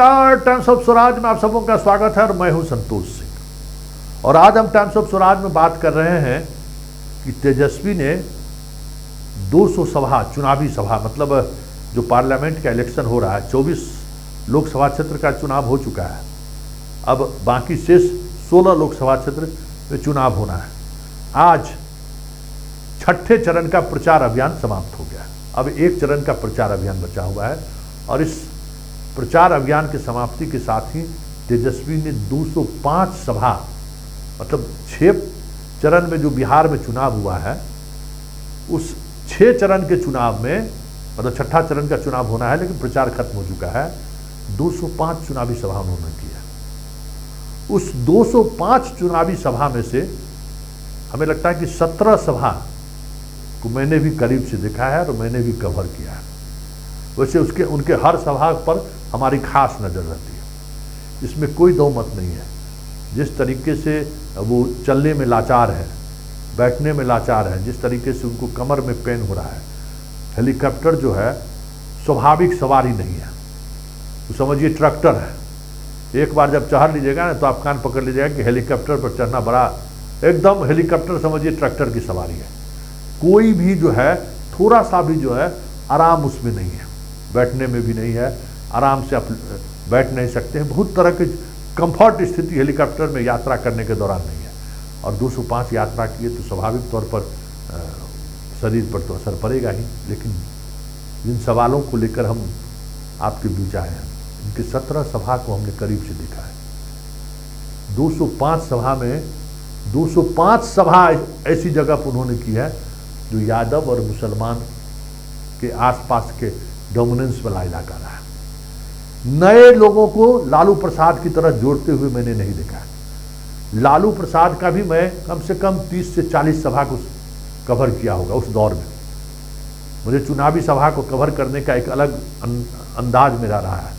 Times of Swaraj में आप सबों का स्वागत है और मैं हूं संतोष सिंह। और आज हम टाइम्स ऑफ स्वराज में बात कर रहे हैं कि तेजस्वी ने 200 सभा, चुनावी सभा, मतलब जो पार्लियामेंट का इलेक्शन हो रहा है, 24 लोकसभा क्षेत्र का चुनाव हो चुका है, अब बाकी शेष 16 लोकसभा क्षेत्र में चुनाव होना है। आज छठे चरण का प्रचार अभियान समाप्त हो गया है। अब एक चरण का प्रचार अभियान बचा हुआ है और इस प्रचार अभियान की समाप्ति के साथ ही तेजस्वी ने 205 सभा, मतलब 6 चरण में जो बिहार में चुनाव हुआ है, उस 6 चरण के चुनाव में, मतलब छठा चरण का चुनाव होना है लेकिन प्रचार खत्म हो चुका है, 205 चुनावी सभा उन्होंने की है। उस 205 चुनावी सभा में से हमें लगता है कि 17 सभा को मैंने भी करीब से देखा है और मैंने भी कवर किया है। वैसे उनके हर सभा पर हमारी खास नज़र रहती है, इसमें कोई दो मत नहीं है। जिस तरीके से वो चलने में लाचार है, बैठने में लाचार है, जिस तरीके से उनको कमर में पेन हो रहा है, हेलीकॉप्टर जो है स्वाभाविक सवारी नहीं है, तो समझिए ट्रैक्टर है। एक बार जब चढ़ लीजिएगा ना तो आप कान पकड़ लीजिएगा कि हेलीकॉप्टर पर चढ़ना बड़ा, एकदम हेलीकॉप्टर समझिए ट्रैक्टर की सवारी है। कोई भी जो है थोड़ा सा भी जो है आराम उसमें नहीं है, बैठने में भी नहीं है, आराम से आप बैठ नहीं सकते हैं। बहुत तरह की कंफर्ट स्थिति हेलीकॉप्टर में यात्रा करने के दौरान नहीं है। और 205 यात्रा किए तो स्वाभाविक तौर पर शरीर पर तो असर पड़ेगा ही। लेकिन जिन सवालों को लेकर हम आपके बीच आए हैं, उनकी 17 सभा को हमने करीब से देखा है। 205 सभा में 205 सभा ऐसी जगह पर उन्होंने की है जो यादव और मुसलमान के आसपास के डोमिनेंस वाला इलाका रहा है। नए लोगों को लालू प्रसाद की तरह जोड़ते हुए मैंने नहीं देखा है। लालू प्रसाद का भी मैं कम से कम 30 से 40 सभा को कवर किया होगा उस दौर में। मुझे चुनावी सभा को कवर करने का एक अलग अंदाज मेरा रहा है।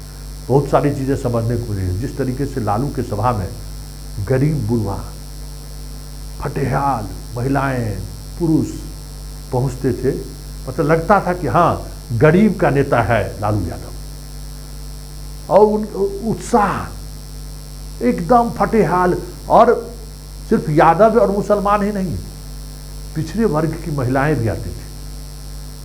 बहुत सारी चीज़ें समझने को मिली। जिस तरीके से लालू के सभा में गरीब बुढ़वा, फटेहाल, महिलाएं, पुरुष पहुंचते थे, मतलब लगता था कि हाँ, गरीब का नेता है लालू यादव। और उन उत्साह एकदम फटेहाल, और सिर्फ यादव और मुसलमान ही नहीं, पिछड़े वर्ग की महिलाएं भी आती थी,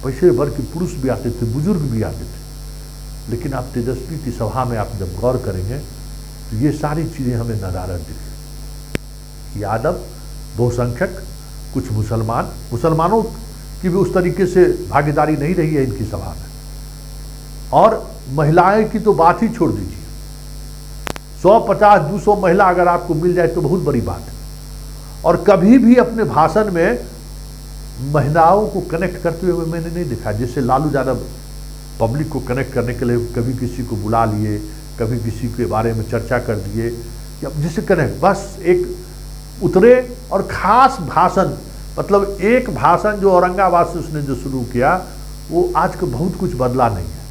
पिछड़े वर्ग के पुरुष भी आते थे, बुजुर्ग भी आते थे। लेकिन आप तेजस्वी की सभा में आप जब गौर करेंगे तो ये सारी चीज़ें हमें नदारद दिखें। यादव बहुसंख्यक, कुछ मुसलमानों की भी उस तरीके से भागीदारी नहीं रही है इनकी सभा में। और महिलाएं की तो बात ही छोड़ दीजिए, 150-200 महिला अगर आपको मिल जाए तो बहुत बड़ी बात है। और कभी भी अपने भाषण में महिलाओं को कनेक्ट करते हुए मैंने नहीं देखा। जैसे लालू यादव पब्लिक को कनेक्ट करने के लिए कभी किसी को बुला लिए, कभी किसी के बारे में चर्चा कर दिए, या जिससे कनेक्ट, बस एक उतरे और खास भाषण, मतलब एक भाषण जो औरंगाबाद से उसने जो शुरू किया, वो आज का बहुत कुछ बदला नहीं है।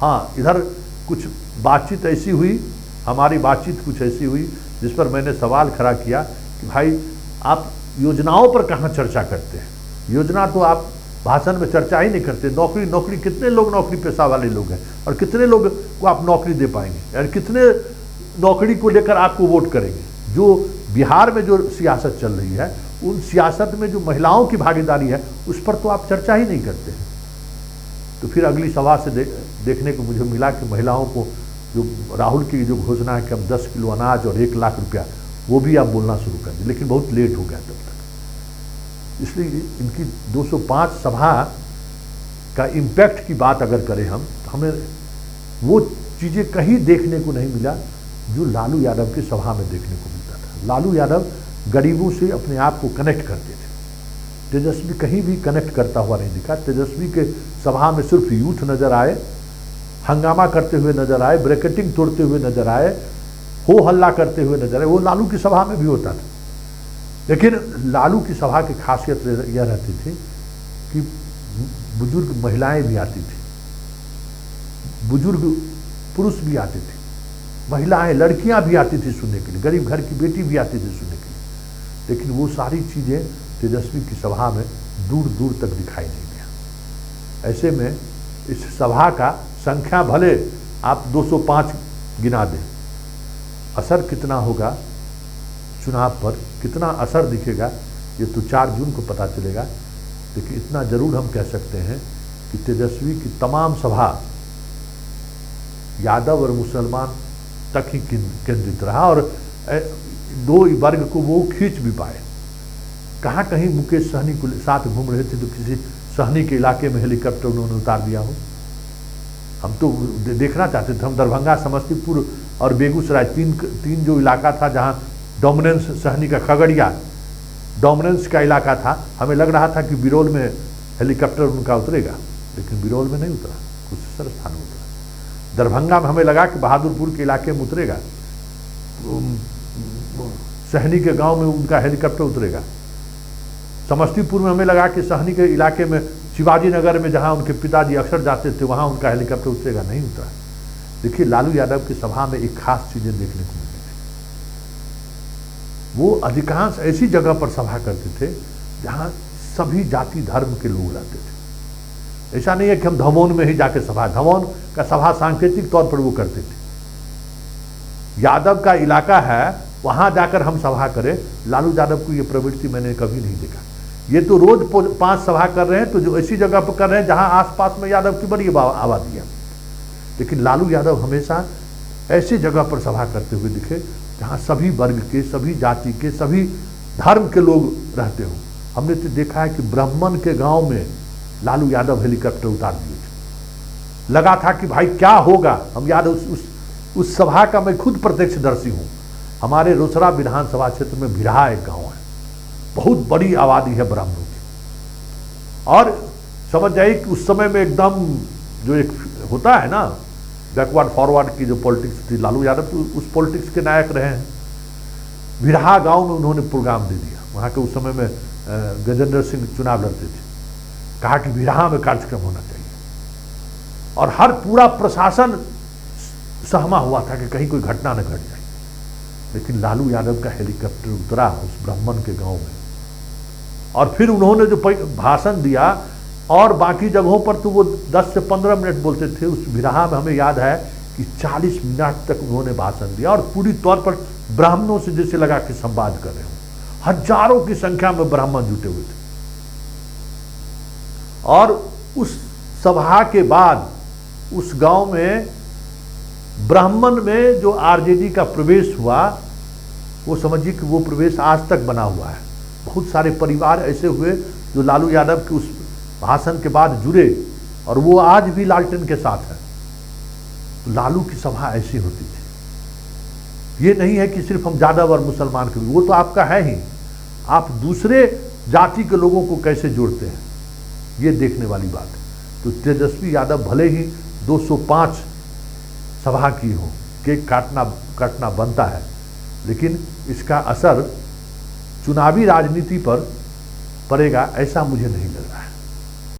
हाँ, इधर कुछ बातचीत ऐसी हुई, हमारी बातचीत कुछ ऐसी हुई जिस पर मैंने सवाल खड़ा किया कि भाई आप योजनाओं पर कहाँ चर्चा करते हैं? योजना तो आप भाषण में चर्चा ही नहीं करते। नौकरी कितने लोग नौकरी पेशा वाले लोग हैं और कितने लोग को आप नौकरी दे पाएंगे, यार कितने नौकरी को लेकर आपको वोट करेंगे? जो बिहार में जो सियासत चल रही है, उन सियासत में जो महिलाओं की भागीदारी है, उस पर तो आप चर्चा ही नहीं करते हैं। तो फिर अगली सभा से देखने को मुझे मिला कि महिलाओं को, जो राहुल की जो घोषणा है कि हम 10 किलो अनाज और 1 लाख रुपया, वो भी आप बोलना शुरू कर दिए, लेकिन बहुत लेट हो गया तब तक। इसलिए इनकी 205 सभा का इम्पैक्ट की बात अगर करें हम, तो हमें वो चीज़ें कहीं देखने को नहीं मिला जो लालू यादव की सभा में देखने को मिलता था। लालू यादव गरीबों से अपने आप को कनेक्ट करते थे। तेजस्वी कहीं भी कनेक्ट करता हुआ नहीं दिखा। तेजस्वी के सभा में सिर्फ यूथ नजर आए, हंगामा करते हुए नजर आए, ब्रैकेटिंग तोड़ते हुए नजर आए, हो हल्ला करते हुए नजर आए। वो लालू की सभा में भी होता था, लेकिन लालू की सभा की खासियत यह रहती थी कि बुजुर्ग महिलाएं भी आती थी, बुजुर्ग पुरुष भी आते थे, महिलाएं, लड़कियां भी आती थी सुनने के लिए, गरीब घर की बेटी भी आती थी सुनने के लिए। लेकिन वो सारी चीज़ें तेजस्वी की सभा में दूर दूर तक दिखाई नहीं दिया। ऐसे में इस सभा का संख्या भले आप 205 गिना दें, असर कितना होगा चुनाव पर, कितना असर दिखेगा ये तो 4 जून को पता चलेगा। लेकिन इतना जरूर हम कह सकते हैं कि तेजस्वी की तमाम सभा यादव और मुसलमान तक ही केंद्रित रहा और दो वर्ग को वो खींच भी पाए। कहाँ कहीं मुकेश सहनी को साथ घूम रहे थे तो किसी सहनी के इलाके में हेलीकॉप्टर उन्होंने उतार दिया हो। हम तो देखना चाहते थे। हम दरभंगा, समस्तीपुर और बेगूसराय तीन जो इलाका था जहाँ डोमिनेंस सहनी का, खगड़िया डोमिनेंस का इलाका था, हमें लग रहा था कि बिरौल में हेलीकॉप्टर उनका उतरेगा, लेकिन बिरौल में नहीं उतरा, कुछ दूसरे स्थान में उतरा। दरभंगा में हमें लगा कि बहादुरपुर के इलाके में उतरेगा, सहनी के गांव में उनका हेलीकॉप्टर उतरेगा। समस्तीपुर में हमें लगा कि सहनी के इलाके में शिवाजी नगर में जहां उनके पिताजी अक्सर जाते थे वहां उनका हेलीकॉप्टर उतरेगा, नहीं उतरा। देखिए लालू यादव की सभा में एक खास चीजें देखने को मिली। वो अधिकांश ऐसी जगह पर सभा करते थे जहां सभी जाति धर्म के लोग रहते थे। ऐसा नहीं है कि हम धमोन में ही जाके सभा, धमोन का सभा सांकेतिक तौर पर वो करते थे। यादव का इलाका है वहां जाकर हम सभा करें, लालू यादव को ये प्रवृत्ति मैंने कभी नहीं देखा। ये तो रोज 5 सभा कर रहे हैं, तो जो ऐसी जगह पर कर रहे हैं जहां आसपास में यादव की बड़ी आबादी है। लेकिन लालू यादव हमेशा ऐसी जगह पर सभा करते हुए दिखे जहां सभी वर्ग के, सभी जाति के, सभी धर्म के लोग रहते हो। हमने तो देखा है कि ब्राह्मण के गांव में लालू यादव हेलीकॉप्टर उतार दिए थे। लगा था कि भाई क्या होगा। हम याद उस सभा का मैं खुद प्रत्यक्षदर्शी हूं। हमारे रोसड़ा विधानसभा क्षेत्र में भिरहा एक गांव है, बहुत बड़ी आबादी है ब्राह्मणों की। और समझ जाइए कि उस समय में एकदम जो एक होता है ना बैकवर्ड फॉरवर्ड की जो पॉलिटिक्स थी, लालू यादव तो उस पॉलिटिक्स के नायक रहे हैं। भिरहा गांव में उन्होंने प्रोग्राम दे दिया। वहां के उस समय में गजेंद्र सिंह चुनाव लड़ते थे। कहा कि भिरहा में कार्यक्रम होना चाहिए और हर पूरा प्रशासन सहमा हुआ था कि कहीं कोई घटना न घट जाए। लेकिन लालू यादव का हेलीकॉप्टर उतरा उस ब्राह्मण के गांव में और फिर उन्होंने जो भाषण दिया, और बाकी जगहों पर तो वो 10 से 15 मिनट बोलते थे। उस भिरहा में हमें याद है कि 40 मिनट तक उन्होंने भाषण दिया और पूरी तौर पर ब्राह्मणों से जैसे लगा कि संवाद कर रहे हो। हजारों की संख्या में ब्राह्मण जुटे हुए थे। और उस सभा के बाद उस गांव में ब्राह्मण में जो आरजेडी का प्रवेश हुआ, वो समझिए कि वो प्रवेश आज तक बना हुआ है। बहुत सारे परिवार ऐसे हुए जो लालू यादव के उस भाषण के बाद जुड़े और वो आज भी लालटेन के साथ है। तो लालू की सभा ऐसी होती थी। ये नहीं है कि सिर्फ हम यादव और मुसलमान के, वो तो आपका है ही, आप दूसरे जाति के लोगों को कैसे जोड़ते हैं, ये देखने वाली बात है। तो तेजस्वी यादव भले ही 205 सभा की हो, केक काटना बनता है, लेकिन इसका असर चुनावी राजनीति पर पड़ेगा ऐसा मुझे नहीं लगता।